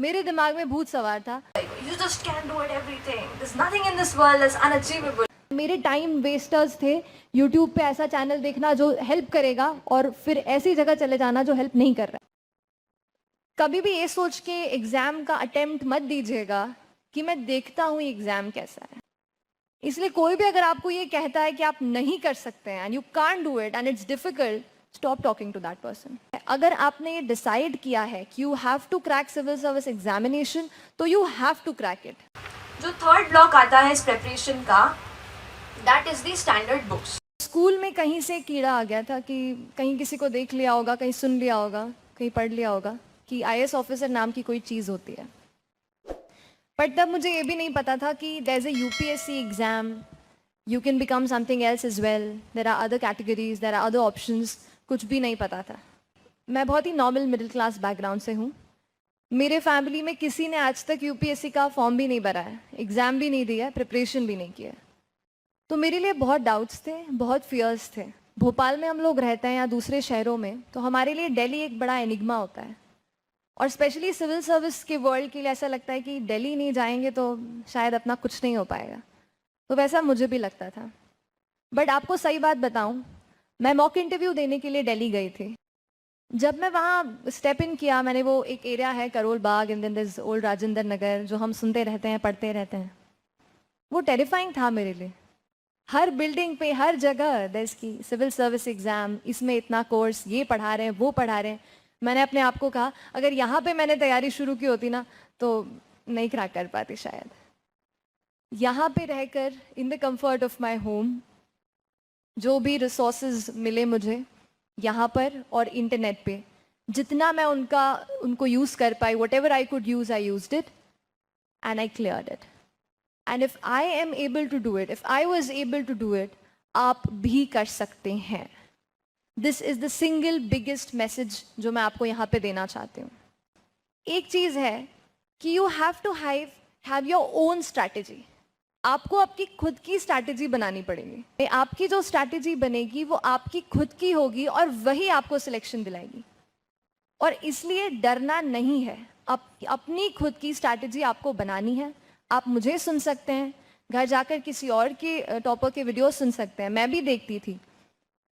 मेरे दिमाग में भूत सवार था। You just can't do it everything. There's nothing in this world that's unachievable. मेरे टाइम वेस्टर्स थे यूट्यूब पे ऐसा चैनल देखना जो हेल्प करेगा और फिर ऐसी जगह चले जाना जो हेल्प नहीं कर रहा। कभी भी ये सोच के एग्ज़ाम का अटेम्प्ट मत दीजिएगा कि मैं देखता हूँ एग्ज़ाम कैसा है। इसलिए कोई भी अगर आपको ये कहता है कि आप नहीं कर सकते हैं and you can't do it and it's difficult, stop talking to that person. अगर आपने ये डिसाइड किया है कि you have to crack civil service examination, तो you have to crack it. जो थर्ड ब्लॉक आता है इस प्रेपरेशन का, that is the standard books. School में कहीं से कीड़ा आ गया था कि कहीं किसी को देख लिया होगा, कहीं सुन लिया होगा, कहीं पढ़ लिया होगा कि आईएएस ऑफिसर नाम की कोई चीज़ होती है। बट तब मुझे ये भी नहीं पता था कि there is a UPSC exam, you can become something else is well, there are other categories, there are other options. कुछ भी नहीं पता था। मैं बहुत ही नॉर्मल मिडिल क्लास बैकग्राउंड से हूँ। मेरे फैमिली में किसी ने आज तक यूपीएससी का फॉर्म भी नहीं भरा है, एग्ज़ाम भी नहीं दिया है, प्रिपरेशन भी नहीं किया है। तो मेरे लिए बहुत डाउट्स थे, बहुत फियर्स थे। भोपाल में हम लोग रहते हैं या दूसरे शहरों में, तो हमारे लिए दिल्ली एक बड़ा एनिग्मा होता है। और स्पेशली सिविल सर्विस के वर्ल्ड के लिए ऐसा लगता है कि दिल्ली नहीं जाएंगे तो शायद अपना कुछ नहीं हो पाएगा। तो वैसा मुझे भी लगता था। बट आपको सही बात बताऊं, मैं मॉक इंटरव्यू देने के लिए दिल्ली गई थी। जब मैं वहाँ स्टेप इन किया, मैंने वो एक एरिया है Karol Bagh and then this old Rajendra Nagar, जो हम सुनते रहते हैं, पढ़ते रहते हैं, वो टेरिफाइंग था मेरे लिए। हर बिल्डिंग पे, हर जगह देश की सिविल सर्विस एग्ज़ाम, इसमें इतना कोर्स, ये पढ़ा रहे हैं, वो पढ़ा रहे हैं। मैंने अपने आप को कहा अगर यहाँ पे मैंने तैयारी शुरू की होती ना तो नहीं क्रैक कर पाती शायद। यहाँ पे रहकर in the comfort of my home, जो भी रिसोर्सेज मिले मुझे यहाँ पर और इंटरनेट पे, जितना मैं उनको यूज़ कर पाई, whatever I could use, I used it and I cleared it. And if I am able to do it, if I was able to do it, आप भी कर सकते हैं। This is the single biggest message जो मैं आपको यहाँ पे देना चाहती हूँ। एक चीज़ है कि you have to have your own strategy. आपको आपकी खुद की स्ट्रैटेजी बनानी पड़ेगी। आपकी जो स्ट्रैटेजी बनेगी वो आपकी खुद की होगी और वही आपको सिलेक्शन दिलाएगी। और इसलिए डरना नहीं है, अपनी खुद की स्ट्रैटेजी आपको बनानी है। आप मुझे सुन सकते हैं, घर जाकर किसी और के टॉपर के वीडियो सुन सकते हैं, मैं भी देखती थी।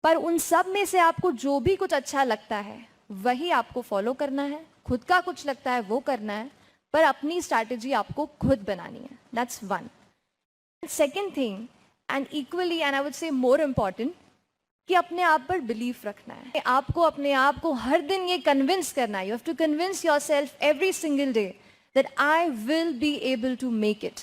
पर उन सब में से आपको जो भी कुछ अच्छा लगता है वही आपको फॉलो करना है। खुद का कुछ लगता है वो करना है, पर अपनी स्ट्रैटेजी आपको खुद बनानी है। That's one. Second thing, and equally and I would say more important, कि अपने आप पर बिलीफ रखना है। आपको अपने आप को हर दिन ये कन्विंस करना है, you have to convince yourself every single day that I will be able to make it.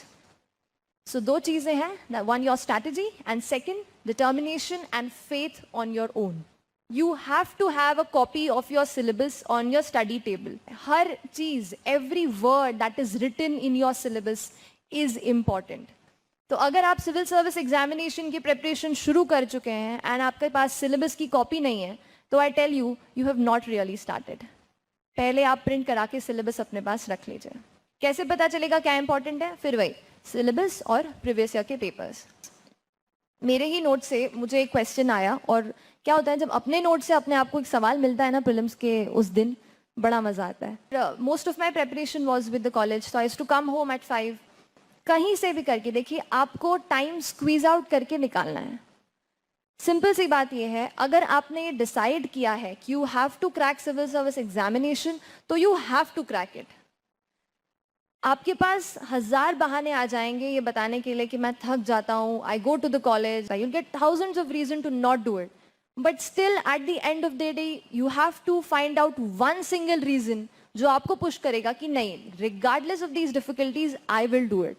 So दो चीज़ें हैं, one your strategy and second determination and faith on your own. You have to have a copy of your syllabus on your study table. हर चीज़, every word that is written in your syllabus is important. तो अगर आप civil service examination की preparation शुरू कर चुके हैं एंड आपके पास सिलेबस की कॉपी नहीं है, तो I tell you, you have not really started. पहले आप प्रिंट करा के सिलेबस अपने पास रख लीजिए। कैसे पता चलेगा क्या इंपॉर्टेंट है? फिर वही सिलेबस और प्रीवियस ईयर के पेपर्स। मेरे ही नोट से मुझे एक क्वेश्चन आया, और क्या होता है जब अपने नोट से अपने आप को एक सवाल मिलता है ना प्रीलिम्स के उस दिन, बड़ा मजा आता है। Most of my preparation was with the college, so I used to come home at 5। कहीं से भी करके देखिए, आपको टाइम स्क्वीज आउट करके निकालना है। सिंपल सी बात यह है, अगर आपने ये डिसाइड किया है कि you have to crack civil service examination, तो you have to crack it. आपके पास 1000 बहाने आ जाएंगे ये बताने के लिए कि मैं थक जाता हूँ, I go to the college, you get thousands of reason to not do it. But still at the end of the day you have to find out one single reason जो आपको पुश करेगा कि नहीं, regardless of these difficulties I will do it.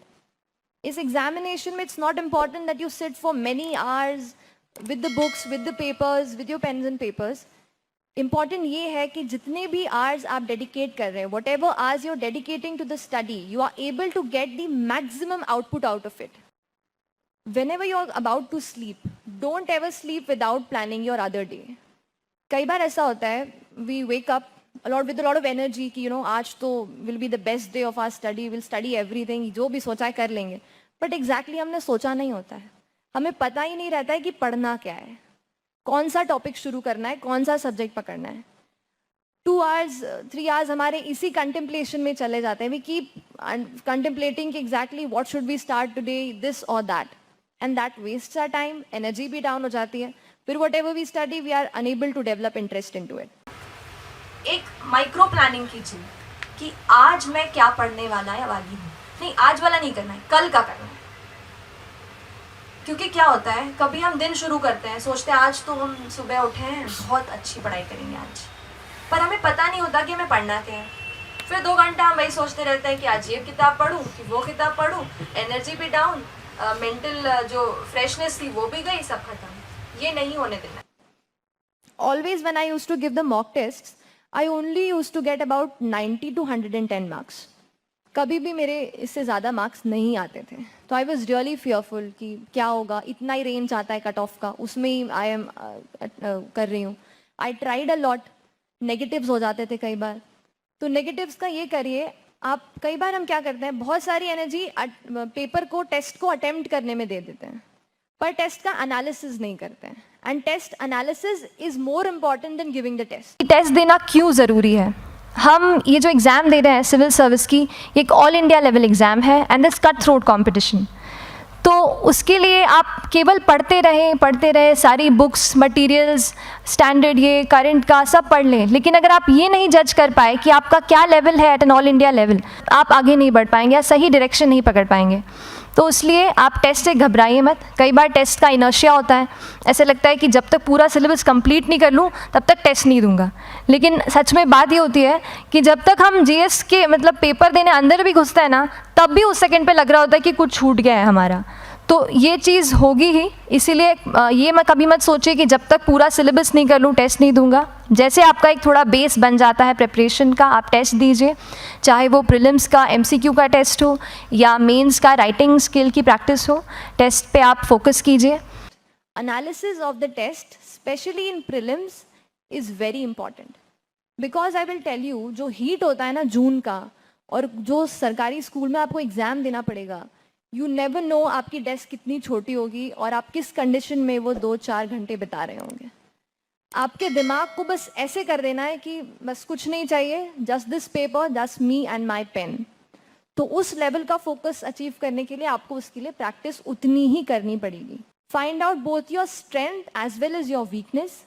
इस examination में it's not important that you sit for many hours with the books, with the papers, with your pens and papers. Important ये है कि जितने भी आवर्स आप dedicate कर रहे हैं, whatever hours you are dedicating to the study, you are able to get the maximum output out of it. Whenever you're about to sleep, don't ever sleep without planning your other day. कई बार ऐसा होता है, we wake up with a lot of energy कि आज तो will be the best day of our study, we'll study everything, जो भी सोचा है कर लेंगे। बट exactly हमने सोचा नहीं होता है, हमें पता ही नहीं रहता है कि पढ़ना क्या है, कौन सा टॉपिक शुरू करना है, कौन सा सब्जेक्ट पकड़ना है। 2 hours 3 hours हमारे इसी कंटेम्पलेशन में चले जाते हैं. वी कीप कंटेम्पलेटिंग कि exactly what should we start today, this और that, and that wastes our time. Energy भी डाउन हो जाती है. फिर whatever we study we are unable to develop interest in to it. एक micro planning कीजिए कि आज मैं क्या पढ़ने वाला या वाली हूँ. नहीं, आज वाला नहीं करना है, कल का करना है. क्योंकि क्या होता है, कभी हम दिन शुरू करते हैं, सोचते हैं आज तो हम सुबह उठे हैं, बहुत अच्छी पढ़ाई करेंगे आज, पर हमें पता नहीं होता कि हमें पढ़ना क्या है. फिर 2 घंटा हम वही सोचते रहते हैं कि आज ये किताब पढूं कि वो किताब पढूं. एनर्जी भी डाउन, मेंटल जो फ्रेशनेस थी वो भी गई, सब खत्म. ये नहीं होने देना. Always when I used to give the mock tests, I only used to get about 90 to 110 marks. कभी भी मेरे इससे ज़्यादा मार्क्स नहीं आते थे. तो आई वॉज रियली फियरफुल कि क्या होगा, इतना ही रेंज आता है कट ऑफ का, उसमें ही आई एम कर रही हूँ. I tried a lot. Negatives हो जाते थे कई बार. तो नेगेटिव्स का ये करिए आप, कई बार हम क्या करते हैं, बहुत सारी एनर्जी पेपर को, टेस्ट को अटेम्प्ट करने में दे देते हैं, पर टेस्ट का एनालिसिस नहीं करते हैं. And test analysis is more important than giving the test. Test देना क्यों ज़रूरी है? हम ये जो एग्ज़ाम दे रहे हैं सिविल सर्विस की, ये एक ऑल इंडिया लेवल एग्ज़ाम है and this cut throat competition. तो उसके लिए आप केवल पढ़ते रहे, सारी बुक्स, मटेरियल्स, स्टैंडर्ड, ये करंट का सब पढ़ लें, लेकिन अगर आप ये नहीं जज कर पाए कि आपका क्या लेवल है at an all India level, आप आगे नहीं बढ़ पाएंगे या सही डायरेक्शन नहीं पकड़ पाएंगे. तो इसलिए आप टेस्ट से घबराइए मत. कई बार टेस्ट का इनर्शिया होता है, ऐसे लगता है कि जब तक पूरा सिलेबस कंप्लीट नहीं कर लूँ तब तक टेस्ट नहीं दूंगा. लेकिन सच में बात ये होती है कि जब तक हम जीएस के मतलब पेपर देने अंदर भी घुसते हैं ना, तब भी उस सेकंड पे लग रहा होता है कि कुछ छूट गया है हमारा. तो ये चीज़ होगी ही. इसीलिए ये मैं कभी मत सोचिए कि जब तक पूरा सिलेबस नहीं कर लूँ टेस्ट नहीं दूंगा. जैसे आपका एक थोड़ा बेस बन जाता है प्रिपरेशन का, आप टेस्ट दीजिए, चाहे वो प्रीलिम्स का एमसीक्यू का टेस्ट हो या मेंस का राइटिंग स्किल की प्रैक्टिस हो, टेस्ट पे आप फोकस कीजिए. Analysis of the test specially in prelims is very important, because I will tell you, जो हीट होता है ना जून का, और जो सरकारी स्कूल में आपको एग्ज़ाम देना पड़ेगा, यू नेवर नो आपकी डेस्क कितनी छोटी होगी और आप किस कंडीशन में वो 2-4 घंटे बिता रहे होंगे. आपके दिमाग को बस ऐसे कर देना है कि बस कुछ नहीं चाहिए, just this paper, just me and my pen. तो उस लेवल का फोकस अचीव करने के लिए आपको उसके लिए प्रैक्टिस उतनी ही करनी पड़ेगी. Find out both your strength as well as your weakness.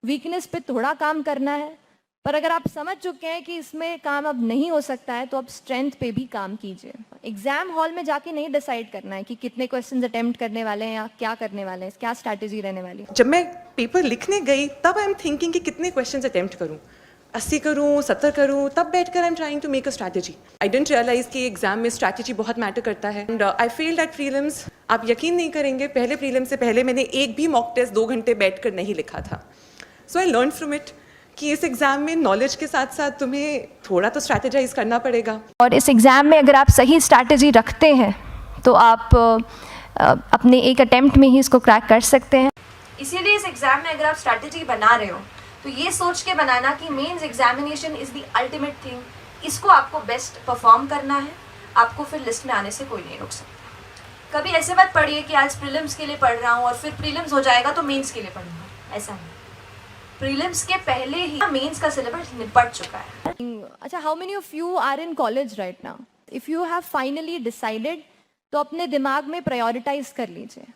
Weakness पे थोड़ा काम करना है, पर अगर आप समझ चुके हैं कि इसमें काम अब नहीं हो सकता है, तो आप स्ट्रेंथ पे भी काम कीजिए. एग्जाम हॉल में जाके नहीं डिसाइड करना है कि कितने क्वेश्चंस अटेम्प्ट करने वाले हैं या क्या करने वाले हैं, क्या स्ट्रैटेजी रहने वाली है. जब मैं पेपर लिखने गई तब आई एम थिंकिंग कि कितने क्वेश्चंस अटेम्प्ट करूं, 80 करूं, 70 करूं. तब बैठकर I am trying to make a strategy. I didn't realize कि एग्जाम में स्ट्रैटेजी बहुत मैटर करता है. And I feel that prelims, आप यकीन नहीं करेंगे, पहले प्रीलिम से पहले मैंने एक भी मॉक टेस्ट 2 घंटे बैठकर नहीं लिखा था. सो आई लर्न फ्रॉम इट कि इस एग्ज़ाम में नॉलेज के साथ साथ तुम्हें थोड़ा तो स्ट्रैटेजाइज करना पड़ेगा. और इस एग्ज़ाम में अगर आप सही स्ट्रैटेजी रखते हैं तो आप अपने एक अटेम्प्ट में ही इसको क्रैक कर सकते हैं. इसीलिए इस एग्जाम में अगर आप स्ट्रैटेजी बना रहे हो तो ये सोच के बनाना कि mains examination is the ultimate thing. इसको आपको बेस्ट परफॉर्म करना है, आपको फिर लिस्ट में आने से कोई नहीं रोक सकता. कभी ऐसे मत पढ़िए कि आज प्रीलिम्स के लिए पढ़ रहा हूँ और फिर प्रीलिम्स हो जाएगा तो मेंस के लिए पढ़ूंगा. ऐसा नहीं. प्रीलिम्स के पहले ही मेंस का सिलेबस निपट चुका है. अच्छा, how many of you are in college right now? If you have finally decided, तो अपने दिमाग में प्रायोरिटाइज कर लीजिए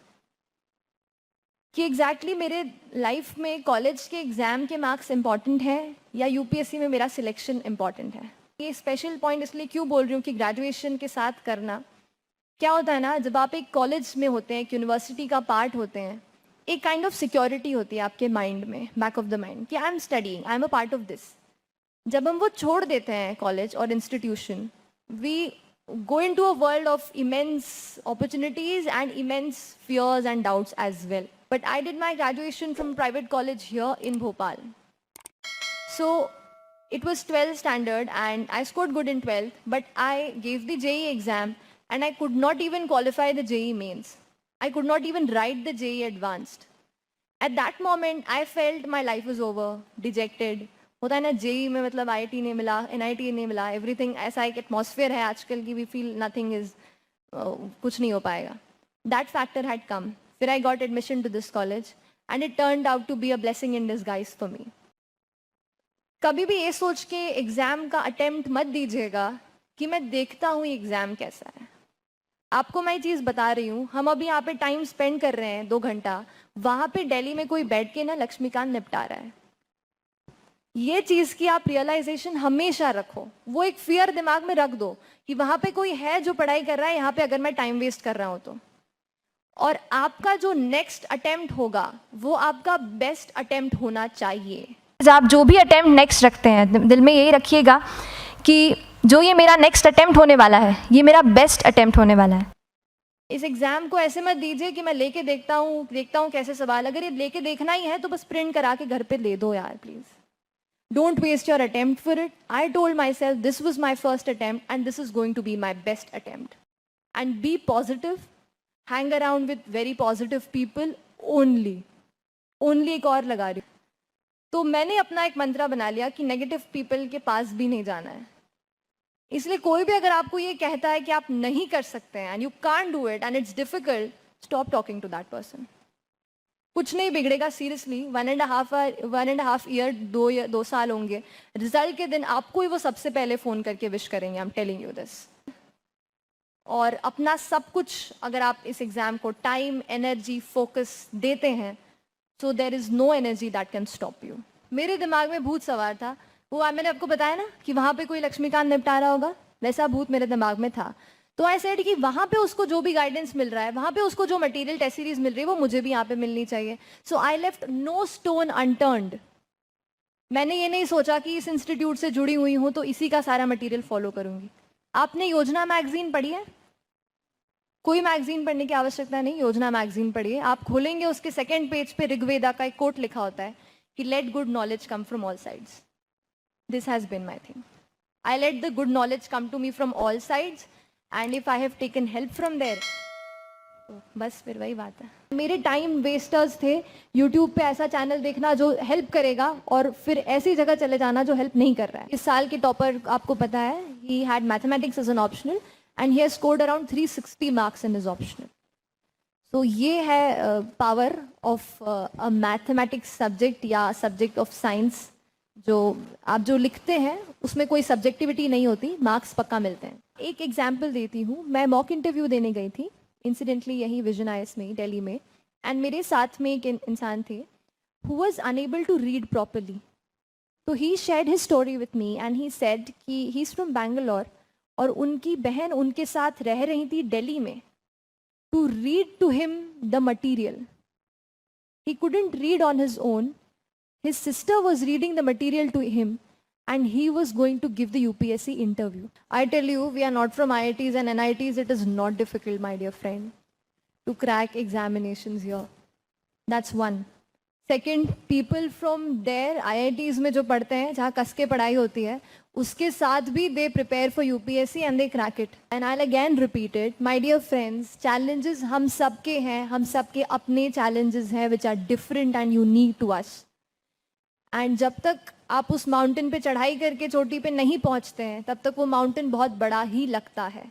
कि एग्जैक्टली मेरे लाइफ में कॉलेज के एग्ज़ाम के मार्क्स इंपॉर्टेंट हैं या यूपीएससी में मेरा सिलेक्शन इंपॉर्टेंट है. ये स्पेशल पॉइंट इसलिए क्यों बोल रही हूँ कि ग्रेजुएशन के साथ करना. क्या होता है ना, जब आप एक कॉलेज में होते हैं, एक यूनिवर्सिटी का पार्ट होते हैं, एक काइंड ऑफ सिक्योरिटी होती है आपके माइंड में, बैक ऑफ द माइंड, कि I am studying, I am a part of this. जब हम वो छोड़ देते हैं कॉलेज और institution, we go into a world of immense opportunities and immense fears and doubts as well. But I did my graduation from private college here in Bhopal. So it was 12th standard and I scored good in 12th, but I gave the JEE exam and I could not even qualify the JEE mains. I could not even write the JEE advanced. At that moment, I felt my life was over, dejected. होता है ना, JEE में मतलब IIT नहीं मिला, NIT नहीं मिला, everything, ऐसा एक एटमॉस्फेयर है आजकल की वी फील नथिंग इज, कुछ नहीं हो पाएगा. That factor had come. फिर I got admission to this college and it turned out to be a blessing in disguise for me. कभी भी ये सोच के एग्ज़ाम का अटेम्प्ट मत दीजिएगा कि मैं देखता हूँ एग्ज़ाम कैसा है। आपको मैं ये चीज़ बता रही हूँ, हम अभी यहाँ पे टाइम स्पेंड कर रहे हैं 2 घंटा, वहाँ पे दिल्ली में कोई बैठ के ना लक्ष्मीकांत निपटा रहा है। ये चीज़ की आप रियलाइजेशन हमेशा रखो, वो एक फियर दिमाग में रख दो कि वहाँ पे कोई है जो पढ़ाई कर रहा है, यहाँ पे अगर मैं टाइम वेस्ट कर रहा हूँ तो। और आपका जो नेक्स्ट अटेम्प्ट होगा वो आपका बेस्ट अटेम्प्ट होना चाहिए। आप जो भी अटेम्प्ट नेक्स्ट रखते हैं, दिल में यही रखिएगा कि जो ये मेरा नेक्स्ट अटेम्प्ट होने वाला है, ये मेरा बेस्ट अटेम्प्ट होने वाला है। इस एग्ज़ाम को ऐसे मत दीजिए कि मैं लेके देखता हूँ कैसे सवाल, अगर ये लेके देखना ही है तो बस प्रिंट करा के घर पे दे दो यार please. Don't waste your attempt for it. I told myself this was my first attempt and this is going to be my best attempt. And be positive. Hang around with very positive people only. Only एक और लगा रही हूँ। तो मैंने अपना एक मंत्रा बना लिया कि नेगेटिव पीपल के पास भी नहीं जाना है। इसलिए कोई भी अगर आपको ये कहता है कि आप नहीं कर सकते हैं and you can't do it and it's difficult, stop talking to that person. कुछ नहीं बिगड़ेगा सीरियसली। 1.5 ईयर 2 साल होंगे, रिजल्ट के दिन आपको ही वो सबसे पहले फ़ोन करके विश करेंगे। I am telling you this. और अपना सब कुछ अगर आप इस एग्ज़ाम को टाइम, एनर्जी, फोकस देते हैं, so there is no energy that can stop you. मेरे दिमाग में भूत सवार था, वो मैंने आपको बताया ना कि वहाँ पे कोई लक्ष्मीकांत निपटा रहा होगा, वैसा भूत मेरे दिमाग में था। तो आई सेड कि वहाँ पे उसको जो भी गाइडेंस मिल रहा है, वहाँ पे उसको जो मटेरियल टेस्ट सीरीज मिल रही है, वो मुझे भी यहाँ पे मिलनी चाहिए। So I left no stone unturned. मैंने ये नहीं सोचा कि इस इंस्टीट्यूट से जुड़ी हुई हूँ तो इसी का सारा मटेरियल फॉलो करूँगी। आपने योजना मैगजीन पढ़ी है? कोई मैगजीन पढ़ने की आवश्यकता नहीं, योजना मैगजीन पढ़िए। आप खोलेंगे, उसके 2nd पेज पे ऋग्वेदा का एक कोट लिखा होता है कि let good knowledge come from all sides. This has been my thing. I let the good knowledge come to me from all sides and if I have taken help from there, तो बस फिर वही बात है। मेरे time wasters थे YouTube पे ऐसा चैनल देखना जो हेल्प करेगा और फिर ऐसी जगह चले जाना जो हेल्प नहीं कर रहा है। इस साल के टॉपर आपको पता है, he had mathematics as an optional and he has scored around 360 marks in his optional. तो ये है power of a mathematics subject या सब्जेक्ट ऑफ साइंस। जो आप जो लिखते हैं उसमें कोई सब्जेक्टिविटी नहीं होती, मार्क्स पक्का मिलते हैं। एक एग्जाम्पल देती हूँ, मैं मॉक इंटरव्यू देने गई थी इंसिडेंटली यही विजन आईएएस में, दिल्ली में, एंड मेरे साथ में एक इंसान थे who was unable to read properly. तो he shared his story with me and he said कि ही इज़ फ्रॉम बैंगलोर और उनकी बहन उनके साथ रह रही थी दिल्ली में। To read to him the material, he couldn't read on his own, his sister was reading the material to him and he was going to give the UPSC interview. I tell you, we are not from IITs and NITs. It is not difficult, my dear friend, to crack examinations here. That's one. Second, people from there, IITs में जो पढ़ते हैं, जहाँ कस के पढ़ाई होती है, उसके साथ भी they prepare for UPSC and they crack it. And I'll again repeat it, my dear friends, challenges हम सबके हैं, हम सबके अपने challenges हैं which are different and unique to us. And जब तक आप उस माउंटेन पे चढ़ाई करके चोटी पे नहीं पहुंचते हैं, तब तक वो माउंटेन बहुत बड़ा ही लगता है।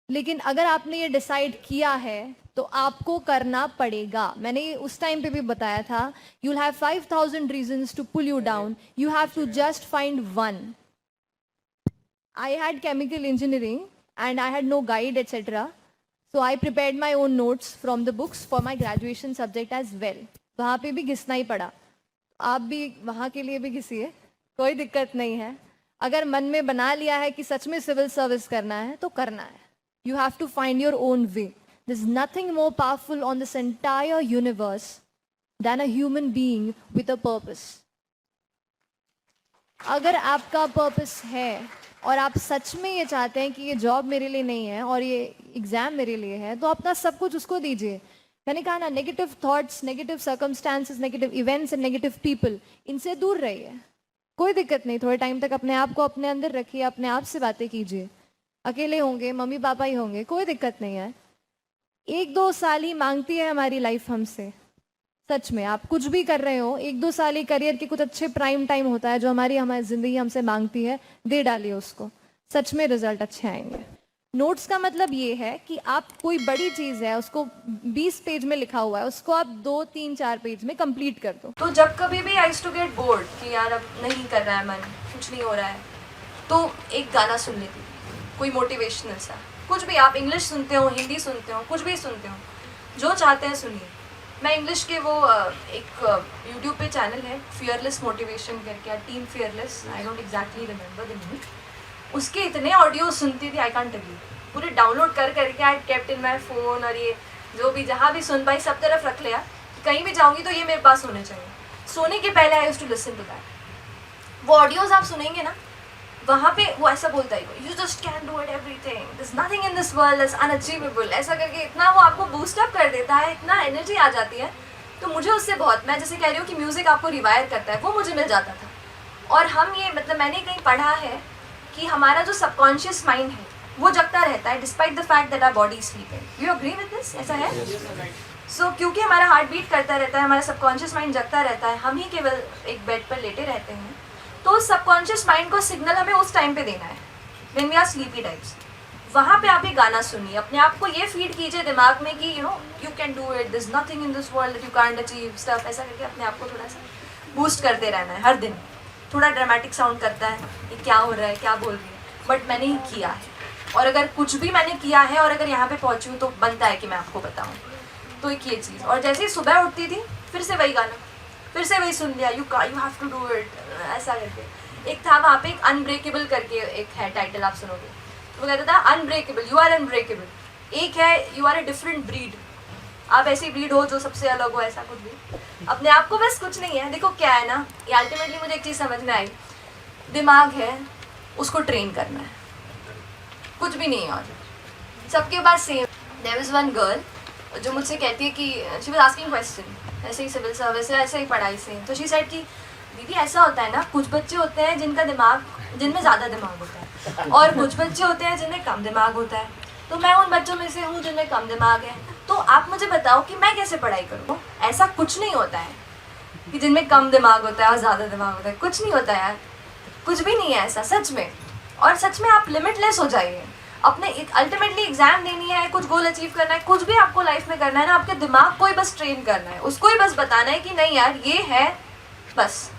लेकिन अगर आपने ये डिसाइड किया है तो आपको करना पड़ेगा। मैंने ये उस टाइम पे भी बताया था, you will have 5000 reasons to pull you down, you have to just find one. I had chemical engineering and I had no guide etcetera, so I prepared my own notes from the books for my graduation subject as well. वहाँ पे भी घिसना ही पड़ा, आप भी वहाँ के लिए भी घिसिए, कोई दिक्कत नहीं है। अगर मन में बना लिया है कि सच में सिविल सर्विस करना है तो करना है। You have to find your own way. There is nothing more powerful on this entire universe than a human being with a purpose. अगर आपका पर्पस है और आप सच में ये चाहते हैं कि ये जॉब मेरे लिए नहीं है और ये एग्ज़ाम मेरे लिए है, तो अपना सब कुछ उसको दीजिए। मैंने कहा ना, negative thoughts, negative circumstances, negative events and negative people, इनसे दूर रहिए। कोई दिक्कत नहीं, थोड़े टाइम तक अपने आप को अपने अंदर रखिए, अपने आप से बातें कीजिए। अकेले होंगे, मम्मी पापा ही होंगे, कोई दिक्कत नहीं है। 1-2 साल ही मांगती है हमारी लाइफ हमसे। सच में आप कुछ भी कर रहे हो, 1-2 साल ही करियर के कुछ अच्छे प्राइम टाइम होता है जो हमारी ज़िंदगी हमसे मांगती है, दे डालिए उसको, सच में रिजल्ट अच्छे आएंगे। नोट्स का मतलब ये है कि आप कोई बड़ी चीज़ है उसको 20 पेज में लिखा हुआ है, उसको आप 2, 3, 4 पेज में कंप्लीट कर दो। तो जब कभी भी आई टू गेट बोर्ड कि यार अब नहीं कर रहा है मन, कुछ नहीं हो रहा है, तो एक गाना सुन लेती थी, कोई मोटिवेशनल सा, कुछ भी। आप इंग्लिश सुनते हो, हिंदी सुनते हो, कुछ भी सुनते हो, जो चाहते हैं सुनिए। मैं इंग्लिश के वो एक यूट्यूब पे चैनल है फियरलेस मोटिवेशन करके, या team fearless, I don't exactly remember the name, उसके इतने ऑडियो सुनती थी, आई कांट टेल यू, पूरे डाउनलोड कर करके I kept in my phone, और ये जो भी जहाँ भी सुन पाई सब तरफ रख लिया, कहीं भी जाऊँगी तो ये मेरे पास होने चाहिए। सोने के पहले I used to listen to that. वो ऑडियोज आप सुनेंगे ना, वहाँ पे वो ऐसा बोलता है, you just can do it everything, there is nothing in this world is unachievable, ऐसा करके इतना वो आपको बूस्ट अप कर देता है, इतना एनर्जी आ जाती है। तो मुझे उससे बहुत, मैं जैसे कह रही हूँ कि म्यूज़िक आपको रिवायर करता है, वो मुझे मिल जाता था। और हम ये मतलब मैंने कहीं पढ़ा है कि हमारा जो सबकॉन्शियस माइंड है वो जगता रहता है despite the fact that our body is sleeping. You agree with this? ऐसा है? सो क्योंकि हमारा हार्ट बीट करता रहता है, हमारा सबकॉन्शियस माइंड जगता रहता है, हम ही केवल एक बेड पर लेटे रहते हैं, तो सबकॉन्शियस माइंड को सिग्नल हमें उस टाइम पे देना है when we are sleepy types. वहाँ पे आप ये गाना सुनिए, अपने आप को ये फीड कीजिए दिमाग में कि you can do it, this nothing in this world that you can't achieve stuff, ऐसा करके अपने आप को थोड़ा सा बूस्ट करते रहना है हर दिन। थोड़ा ड्रामेटिक साउंड करता है, ये क्या हो रहा है, क्या बोल रही है, बट मैंने ही किया है, और अगर कुछ भी मैंने किया है और अगर यहाँ पे पहुँची हूँ तो बनता है कि मैं आपको बताऊँ। तो एक ये चीज़। और जैसे ही सुबह उठती थी फिर से वही गाना, फिर से वही सुन लिया, you have to do it, ऐसा करके। एक था वहाँ पे एक अनब्रेकेबल करके एक है टाइटल, आप सुनोगे, वो कहता था अनब्रेकेबल, यू आर अनब्रेकेबल। एक है you are a different breed, आप ऐसी ब्रीड हो जो सबसे अलग हो, ऐसा कुछ भी। अपने आप को बस कुछ नहीं है। देखो क्या है ना, ये अल्टीमेटली मुझे एक चीज़ समझ में आई, दिमाग है उसको ट्रेन करना है, कुछ भी नहीं है। और सबके पास same. There was one girl जो मुझसे कहती है कि शी वाज आस्किंग क्वेश्चन, ऐसे ही सिविल सर्विस है, ऐसे ही पढ़ाई से, तो शी सेड कि दीदी ऐसा होता है ना, कुछ बच्चे होते हैं जिनका दिमाग, जिनमें ज़्यादा दिमाग होता है, और कुछ बच्चे होते हैं जिनमें कम दिमाग होता है। तो मैं उन बच्चों में से हूँ जिनमें कम दिमाग है। तो आप मुझे बताओ कि मैं कैसे पढ़ाई करूँ? ऐसा कुछ नहीं होता है कि जिनमें कम दिमाग होता है और ज़्यादा दिमाग होता है, कुछ नहीं होता यार, कुछ भी नहीं है ऐसा सच में। और सच में आप लिमिटलेस हो जाइए। अपने अल्टीमेटली एग्जाम देनी है, कुछ गोल अचीव करना है, कुछ भी आपको लाइफ में करना है ना, आपके दिमाग को ही बस ट्रेन करना है, उसको ही बस बताना है कि नहीं यार ये है, बस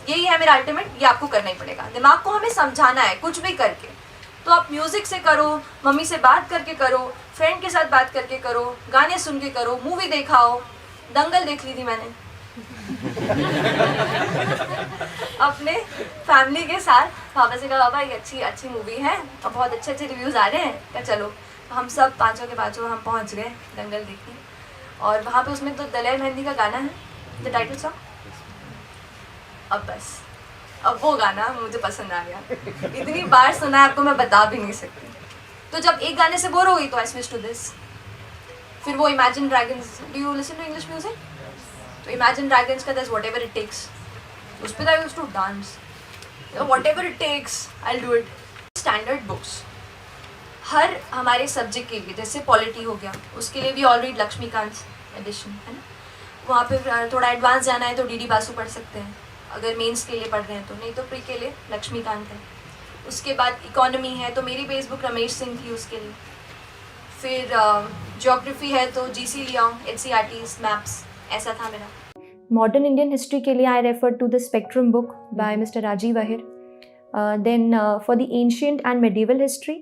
यही है मेरा अल्टीमेट, ये आपको करना ही पड़ेगा। दिमाग को हमें समझाना है कुछ भी करके। तो आप म्यूज़िक से करो, मम्मी से बात करके करो, फ्रेंड के साथ बात करके करो, गाने सुन के करो, मूवी देखा हो, दंगल देख ली थी मैंने अपने फैमिली के साथ। पापा से कहा पापा ये अच्छी मूवी है और बहुत अच्छे रिव्यूज़ आ रहे हैं, क्या चलो। हम सब पाँचों के पाँचों हम पहुंच गए दंगल देखने। और वहाँ पे उसमें तो दलेर मेहंदी का गाना है, द टाइटल सॉन्ग। अब वो गाना मुझे पसंद आ गया, इतनी बार सुना है आपको मैं बता भी नहीं सकती। तो जब एक गाने से बोर हो गई तो आई स्विच टू दिस। फिर वो Imagine Dragons, do you listen to English music? तो इमेजिन ड्रैगन्स का दैट्स व्हाटएवर इट टेक्स, उस पर I used to dance, whatever it takes I will do it. Standard books हर हमारे subject के लिए, जैसे पॉलिटी हो गया, उसके लिए भी ऑल रीड लक्ष्मीकांत एडिशन है ना। वहाँ पे थोड़ा एडवांस जाना है तो डीडी बासु पढ़ सकते हैं, अगर मेंस के लिए पढ़ रहे हैं तो, नहीं तो प्री के लिए लक्ष्मीकांत है। उसके बाद इकोनॉमी है तो मेरी बेस बुक रमेश सिंह थी उसके लिए। फिर ज्योग्राफी है तो जीसी लिया हूँ, एनसीईआरटीज, मैप्स, ऐसा था मेरा। Modern Indian history के लिए I referred to the Spectrum book by Mr. Rajiv Ahir. Then for the ancient and medieval history,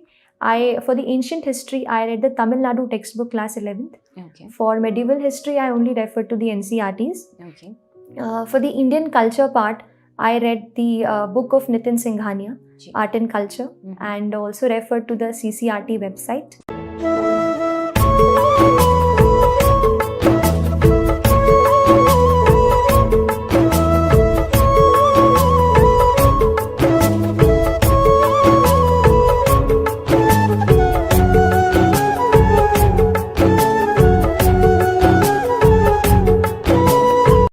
for the ancient history I read the Tamil Nadu textbook class 11th. Okay. For medieval history I only referred to the NCERTs. Okay. For the Indian culture part, I read the book of Nitin Singhania, Art and Culture, and also referred to the CCRT website.